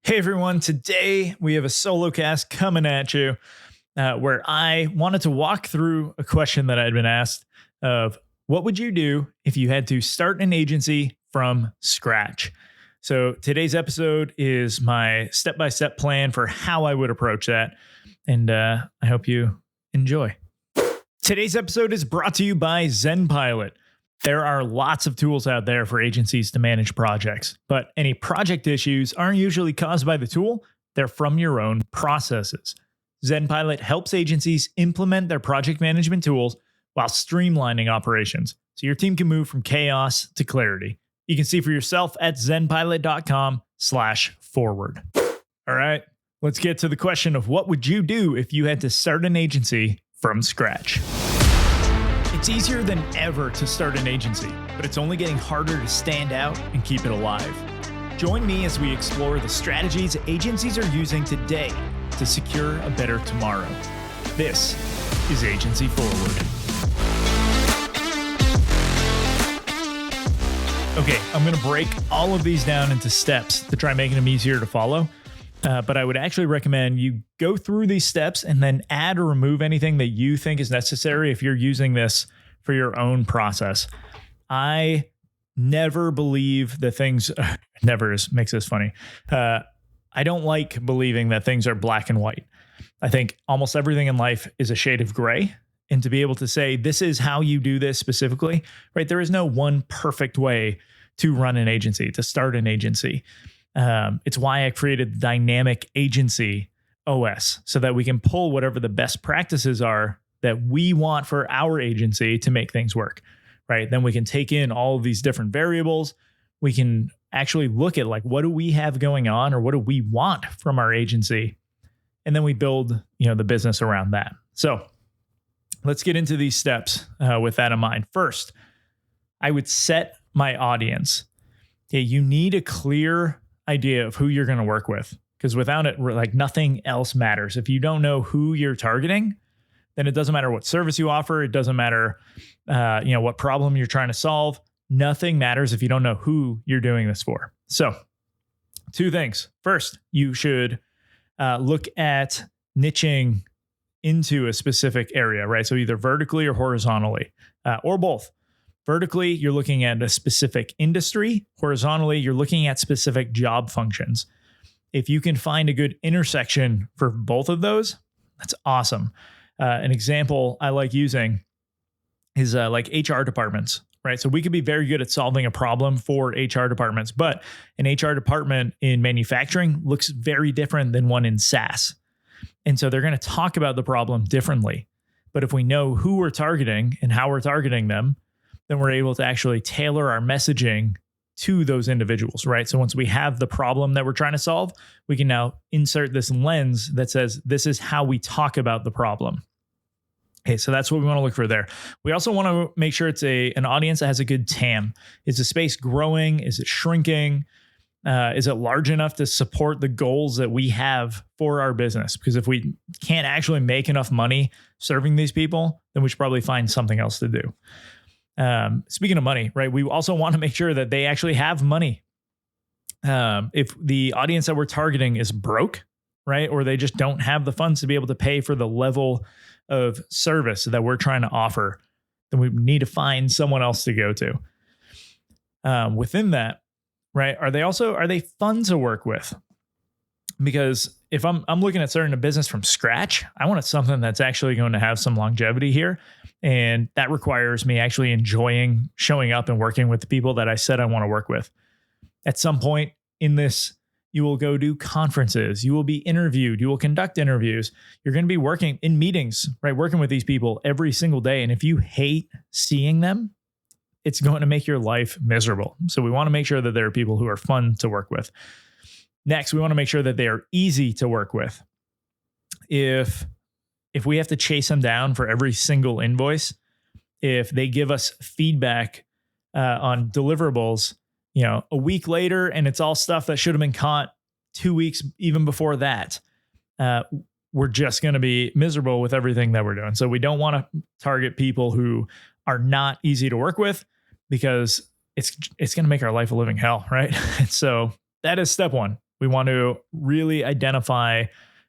Hey everyone, today we have a solo cast coming at you where I wanted to walk through a question that I'd been asked of what would you do if you had to start an agency from scratch? So today's episode is my step-by-step plan for how I would approach that. And I hope you enjoy. Today's episode is brought to you by ZenPilot. There are lots of tools out there for agencies to manage projects, but any project issues aren't usually caused by the tool, they're from your own processes. ZenPilot helps agencies implement their project management tools while streamlining operations, so your team can move from chaos to clarity. You can see for yourself at zenpilot.com/forward. All right, let's get to the question of what would you do if you had to start an agency from scratch? It's easier than ever to start an agency, but it's only getting harder to stand out and keep it alive. Join me as we explore the strategies agencies are using today to secure a better tomorrow. This is Agency Forward. Okay, I'm going to break all of these down into steps to try making them easier to follow. But I would actually recommend you go through these steps and then add or remove anything that you think is necessary if you're using this for your own process. I never believe that things, makes this funny. I don't like believing that things are black and white. I think almost everything in life is a shade of gray. And to be able to say, this is how you do this specifically, right? There is no one perfect way to run an agency, to start an agency. It's why I created Dynamic Agency OS so that we can pull whatever the best practices are that we want for our agency to make things work, right? Then we can take in all of these different variables. We can actually look at what do we have going on or what do we want from our agency? And then we build, the business around that. So let's get into these steps with that in mind. First, I would set my audience. Okay, you need a clear idea of who you're going to work with, because without it, nothing else matters. If you don't know who you're targeting, then it doesn't matter what service you offer. It doesn't matter, what problem you're trying to solve. Nothing matters if you don't know who you're doing this for. So, two things. First, you should look at niching into a specific area, right? So either vertically or horizontally, or both. Vertically, you're looking at a specific industry. Horizontally, you're looking at specific job functions. If you can find a good intersection for both of those, that's awesome. An example I like using is like HR departments, right? So we could be very good at solving a problem for HR departments, but an HR department in manufacturing looks very different than one in SaaS. And so they're going to talk about the problem differently. But if we know who we're targeting and how we're targeting them, then we're able to actually tailor our messaging to those individuals, right? So once we have the problem that we're trying to solve, we can now insert this lens that says, this is how we talk about the problem. Okay, so that's what we want to look for there. We also want to make sure it's an audience that has a good TAM. Is the space growing? Is it shrinking? Is it large enough to support the goals that we have for our business? Because if we can't actually make enough money serving these people, then we should probably find something else to do. Speaking of money, right? We also want to make sure that they actually have money. If the audience that we're targeting is broke, right? Or they just don't have the funds to be able to pay for the level of service that we're trying to offer, then we need to find someone else to go to. Within that, right? Are they fun to work with? Because if I'm looking at starting a business from scratch, I want something that's actually going to have some longevity here. And that requires me actually enjoying showing up and working with the people that I said I want to work with. At some point in this, you will go do conferences. You will be interviewed. You will conduct interviews. You're going to be working in meetings, right? Working with these people every single day. And if you hate seeing them, it's going to make your life miserable. So we want to make sure that there are people who are fun to work with. Next, we want to make sure that they are easy to work with. If we have to chase them down for every single invoice, if they give us feedback on deliverables, a week later, and it's all stuff that should have been caught 2 weeks even before that, we're just going to be miserable with everything that we're doing. So we don't want to target people who are not easy to work with, because it's going to make our life a living hell, right? And so that is step one. We want to really identify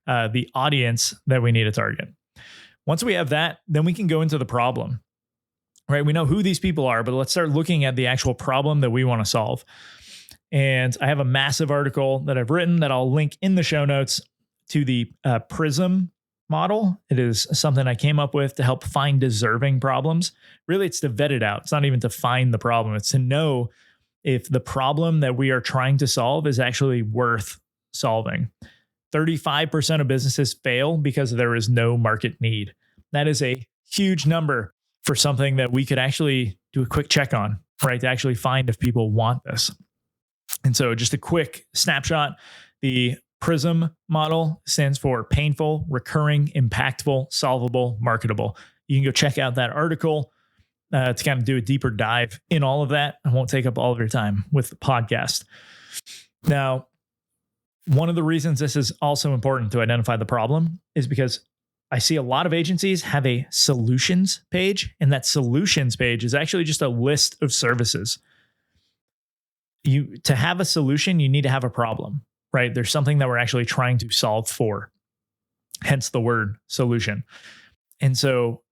the audience that we need to target. Once we have that, then we can go into the problem, right? We know who these people are, but let's start looking at the actual problem that we want to solve. And I have a massive article that I've written that I'll link in the show notes to the PRISM model. It is something I came up with to help find deserving problems. Really, it's to vet it out. It's not even to find the problem. It's to know if the problem that we are trying to solve is actually worth solving. 35% of businesses fail because there is no market need. That is a huge number for something that we could actually do a quick check on, right? To actually find if people want this. And so just a quick snapshot, the PRISM model stands for painful, recurring, impactful, solvable, marketable. You can go check out that article to kind of do a deeper dive in all of that. I won't take up all of your time with the podcast. Now, one of the reasons this is also important to identify the problem is because I see a lot of agencies have a solutions page, and that solutions page is actually just a list of services. To have a solution, you need to have a problem, right? There's something that we're actually trying to solve for, hence the word solution. And so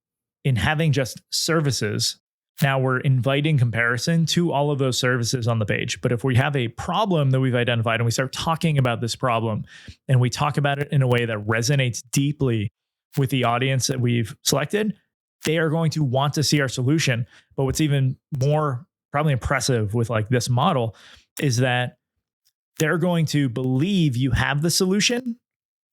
in having just services, now we're inviting comparison to all of those services on the page. But if we have a problem that we've identified and we start talking about this problem and we talk about it in a way that resonates deeply with the audience that we've selected, they are going to want to see our solution. But what's even more probably impressive with like this model is that they're going to believe you have the solution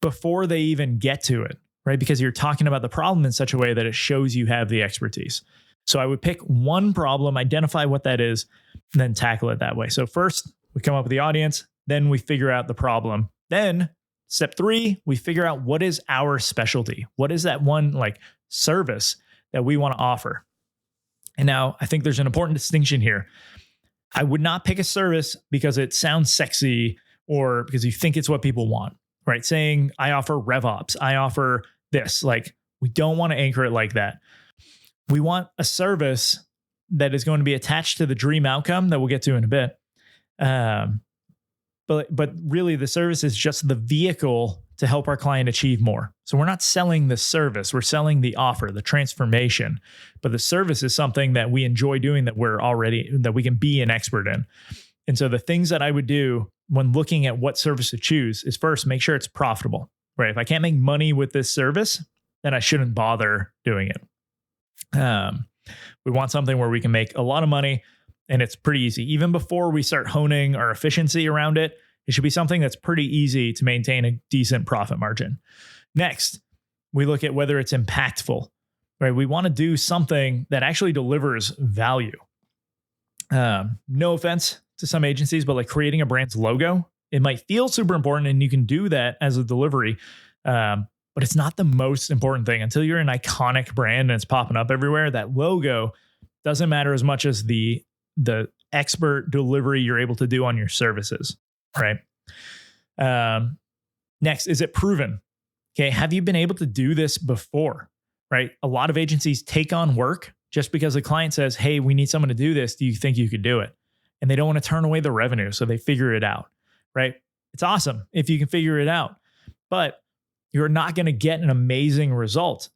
before they even get to it, right? Because you're talking about the problem in such a way that it shows you have the expertise. So I would pick one problem, identify what that is, and then tackle it that way. So first, we come up with the audience, then we figure out the problem. Then step 3, we figure out what is our specialty. What is that one like service that we want to offer? And now I think there's an important distinction here. I would not pick a service because it sounds sexy or because you think it's what people want, right? Saying I offer RevOps, I offer this, like we don't want to anchor it like that. We want a service that is going to be attached to the dream outcome that we'll get to in a bit. But really the service is just the vehicle to help our client achieve more. So we're not selling the service, we're selling the offer, the transformation. But the service is something that we enjoy doing that we can be an expert in. And so the things that I would do when looking at what service to choose is first, make sure it's profitable, right? If I can't make money with this service, then I shouldn't bother doing it. We want something where we can make a lot of money and it's pretty easy. Even before we start honing our efficiency around it, it should be something that's pretty easy to maintain a decent profit margin. Next, we look at whether it's impactful, right? We want to do something that actually delivers value. No offense to some agencies, but like creating a brand's logo, it might feel super important and you can do that as a delivery. But it's not the most important thing. Until you're an iconic brand and it's popping up everywhere, that logo doesn't matter as much as the expert delivery you're able to do on your services, right? Next, is it proven? Okay, have you been able to do this before, right? A lot of agencies take on work just because the client says, hey, we need someone to do this. Do you think you could do it? And they don't want to turn away the revenue, so they figure it out, right? It's awesome if you can figure it out, but you're not going to get an amazing result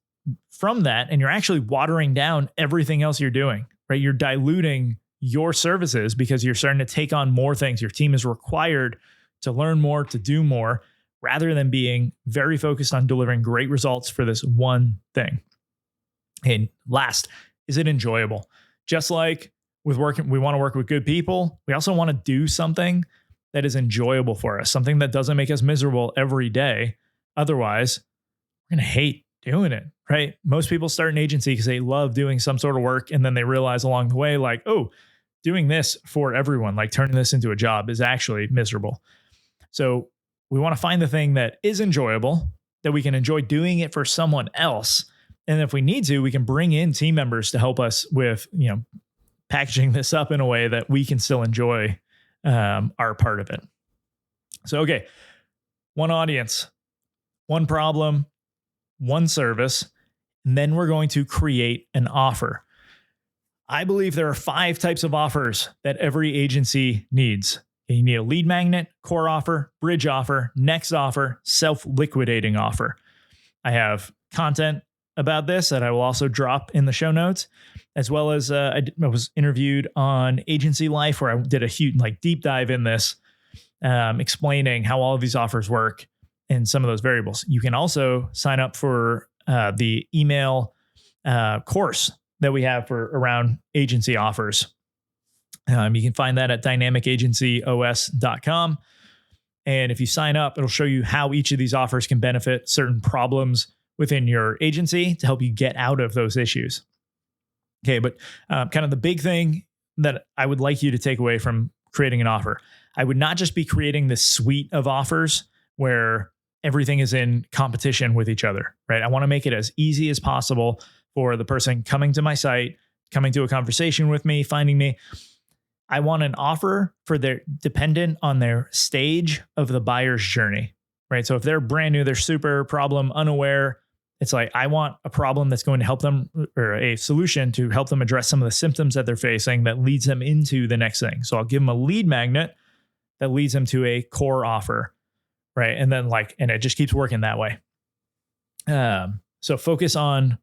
from that. And you're actually watering down everything else you're doing, right? You're diluting your services because you're starting to take on more things. Your team is required to learn more, to do more, rather than being very focused on delivering great results for this one thing. And last, is it enjoyable? Just like with working, we want to work with good people. We also want to do something that is enjoyable for us, something that doesn't make us miserable every day. Otherwise, we're going to hate doing it, right? Most people start an agency because they love doing some sort of work. And then they realize along the way, like, oh, doing this for everyone, like turning this into a job is actually miserable. So we want to find the thing that is enjoyable, that we can enjoy doing it for someone else. And if we need to, we can bring in team members to help us with, packaging this up in a way that we can still enjoy our part of it. So, okay, one audience, one problem, one service, and then we're going to create an offer. I believe there are 5 types of offers that every agency needs. You need a lead magnet, core offer, bridge offer, next offer, self-liquidating offer. I have content about this that I will also drop in the show notes, as well as I was interviewed on Agency Life, where I did a huge deep dive in this, explaining how all of these offers work and some of those variables. You can also sign up for the email course that we have for around agency offers. You can find that at dynamicagencyos.com. And if you sign up, it'll show you how each of these offers can benefit certain problems within your agency to help you get out of those issues. Okay, but kind of the big thing that I would like you to take away from creating an offer, I would not just be creating this suite of offers where everything is in competition with each other, right? I want to make it as easy as possible for the person coming to my site, coming to a conversation with me, finding me. I want an offer for their dependent on their stage of the buyer's journey, right? So if they're brand new, they're super problem unaware. It's like, I want a problem that's going to help them, or a solution to help them address some of the symptoms that they're facing that leads them into the next thing. So I'll give them a lead magnet that leads them to a core offer, right? And then and it just keeps working that way. So focus on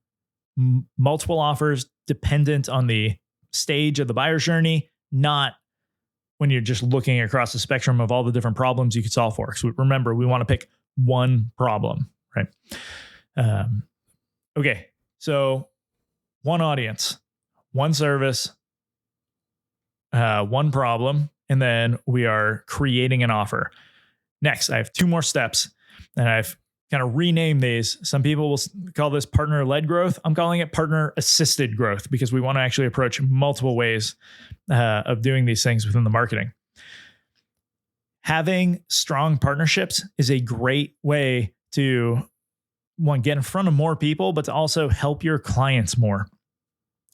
multiple offers dependent on the stage of the buyer's journey, not when you're just looking across the spectrum of all the different problems you could solve for. So remember, we want to pick one problem, right? Okay. So one audience, one service, one problem, and then we are creating an offer. Next, I have two more steps, and I've kind of renamed these. Some people will call this partner-led growth. I'm calling it partner-assisted growth because we want to actually approach multiple ways of doing these things within the marketing. Having strong partnerships is a great way to, one, get in front of more people, but to also help your clients more.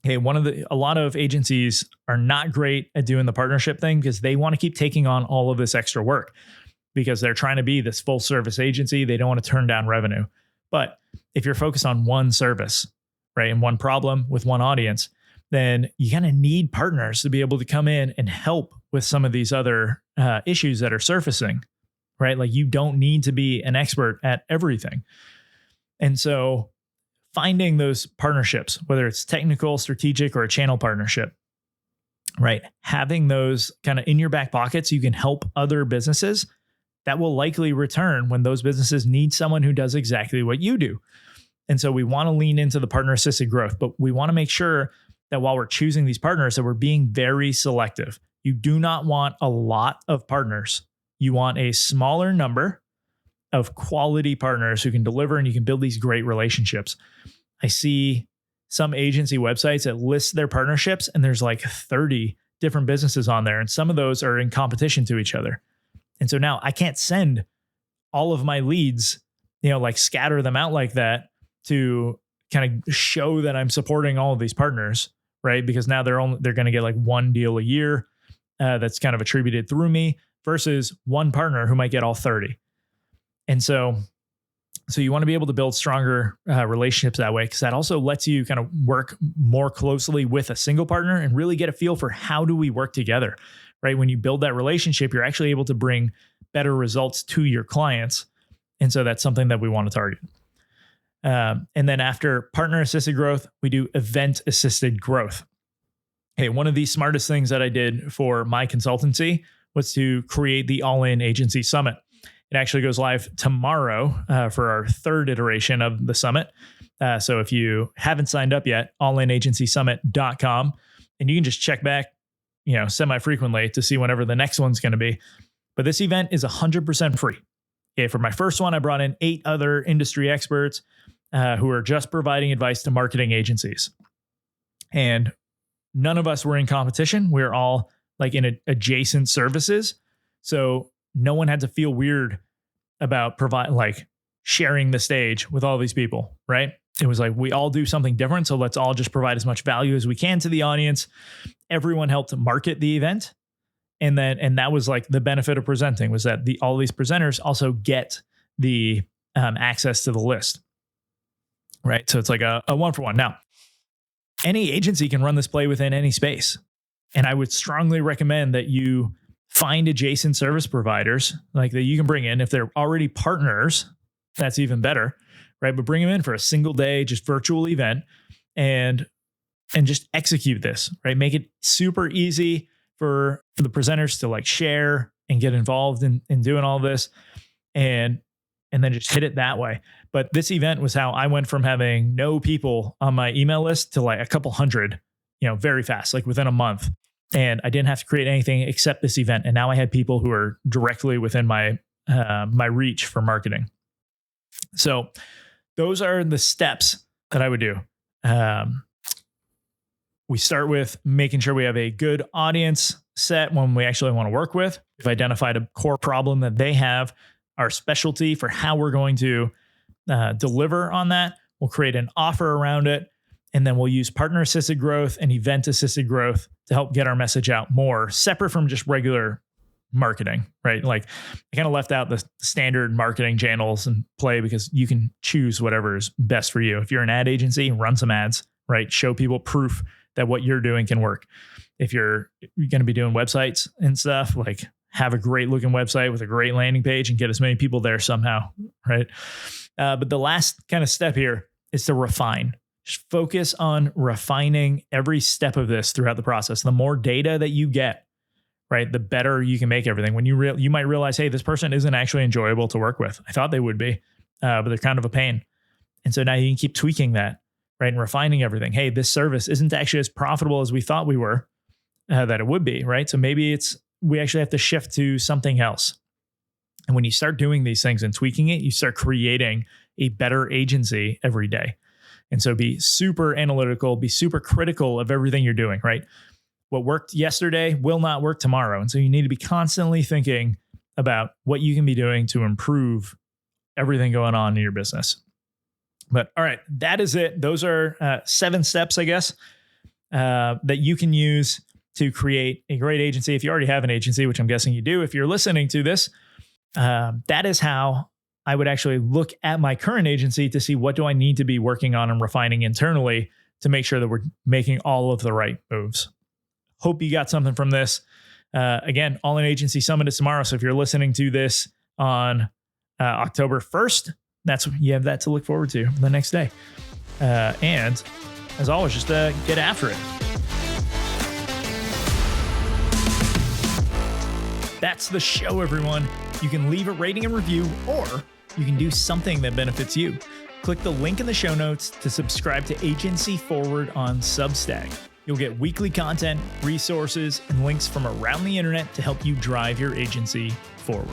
Okay, a lot of agencies are not great at doing the partnership thing because they want to keep taking on all of this extra work, because they're trying to be this full service agency. They don't want to turn down revenue. But if you're focused on one service, right, and one problem with one audience, then you kind of need partners to be able to come in and help with some of these other issues that are surfacing, right? Like, you don't need to be an expert at everything. And so finding those partnerships, whether it's technical, strategic, or a channel partnership, right? Having those kind of in your back pocket so you can help other businesses that will likely return when those businesses need someone who does exactly what you do. And so we want to lean into the partner assisted growth, but we want to make sure that while we're choosing these partners, that we're being very selective. You do not want a lot of partners. You want a smaller number of quality partners who can deliver, and you can build these great relationships. I see some agency websites that list their partnerships, and there's 30 different businesses on there, and some of those are in competition to each other. And so now I can't send all of my leads, scatter them out like that to kind of show that I'm supporting all of these partners, right? Because now they're going to get one deal a year that's kind of attributed through me versus one partner who might get all 30. And so you want to be able to build stronger relationships that way, because that also lets you kind of work more closely with a single partner and really get a feel for how do we work together. Right? When you build that relationship, you're actually able to bring better results to your clients. And so that's something that we want to target. And then after partner assisted growth, we do event assisted growth. Hey, one of the smartest things that I did for my consultancy was to create the All-In Agency Summit. It actually goes live tomorrow for our third iteration of the summit. So if you haven't signed up yet, allinagencysummit.com, and you can just check back semi-frequently to see whenever the next one's going to be. But this event is 100% free. Okay, for my first one, I brought in 8 other industry experts who are just providing advice to marketing agencies. And none of us were in competition. We're all in adjacent services. So no one had to feel weird about sharing the stage with all these people, right? It was we all do something different. So let's all just provide as much value as we can to the audience. Everyone helped market the event. And that was the benefit of presenting, was that all these presenters also get the access to the list, right? So it's a 1-for-1. Now, any agency can run this play within any space. And I would strongly recommend that you find adjacent service providers like that you can bring in. If they're already partners, that's even better, right? But bring them in for a single day, just virtual event, and just execute this, right? Make it super easy for the presenters to like share and get involved in doing all this, and then just hit it that way. But this event was how I went from having no people on my email list to like a couple hundred, very fast, like within a month. And I didn't have to create anything except this event. And now I had people who are directly within my reach for marketing. So those are the steps that I would do. We start with making sure we have a good audience set, one we actually want to work with. We've identified a core problem that they have, our specialty for how we're going to deliver on that. We'll create an offer around it, and then we'll use partner-assisted growth and event-assisted growth to help get our message out more, separate from just regular marketing, right? Like I kind of left out the standard marketing channels and play because you can choose whatever is best for you. If you're an ad agency, run some ads, right? Show people proof that what you're doing can work. If you're going to be doing websites and stuff, like have a great looking website with a great landing page and get as many people there somehow, right? But the last kind of step here is to refine. Just focus on refining every step of this throughout the process. The more data that you get, right, the better you can make everything. When you might realize, hey, this person isn't actually enjoyable to work with. I thought they would be, but they're kind of a pain. And so now you can keep tweaking that, right, and refining everything. Hey, this service isn't actually as profitable as we thought we were, that it would be, right? So maybe we actually have to shift to something else. And when you start doing these things and tweaking it, you start creating a better agency every day. And so be super analytical, be super critical of everything you're doing, right? What worked yesterday will not work tomorrow. And so you need to be constantly thinking about what you can be doing to improve everything going on in your business. But all right, that is it. Those are 7 steps, I guess, that you can use to create a great agency. If you already have an agency, which I'm guessing you do, if you're listening to this, that is how I would actually look at my current agency to see what do I need to be working on and refining internally to make sure that we're making all of the right moves. Hope you got something from this. Again, All In Agency Summit is tomorrow. So if you're listening to this on October 1st, you have that to look forward to the next day. And as always, just get after it. That's the show, everyone. You can leave a rating and review, or you can do something that benefits you. Click the link in the show notes to subscribe to Agency Forward on Substack. You'll get weekly content, resources, and links from around the internet to help you drive your agency forward.